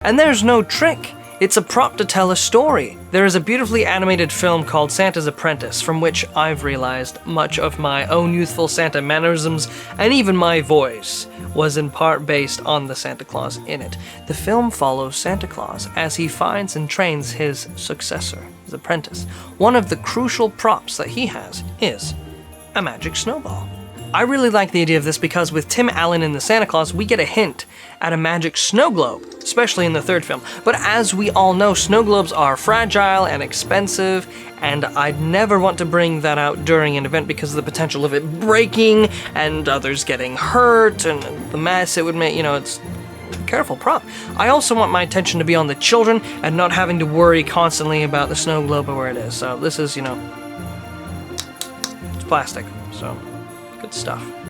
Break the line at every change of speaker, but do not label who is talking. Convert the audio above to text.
And there's no trick. It's a prop to tell a story. There is a beautifully animated film called Santa's Apprentice, from which I've realized much of my own youthful Santa mannerisms and even my voice was in part based on the Santa Claus in it. The film follows Santa Claus as he finds and trains his successor, his apprentice. One of the crucial props that he has is a magic snowball. I really like the idea of this because with Tim Allen in the Santa Claus, we get a hint at a magic snow globe, especially in the third film. But as we all know, snow globes are fragile and expensive, and I'd never want to bring that out during an event because of the potential of it breaking and others getting hurt and the mess it would make, it's a careful prop. I also want my attention to be on the children and not having to worry constantly about the snow globe or where it is. So this is, it's plastic, so good stuff.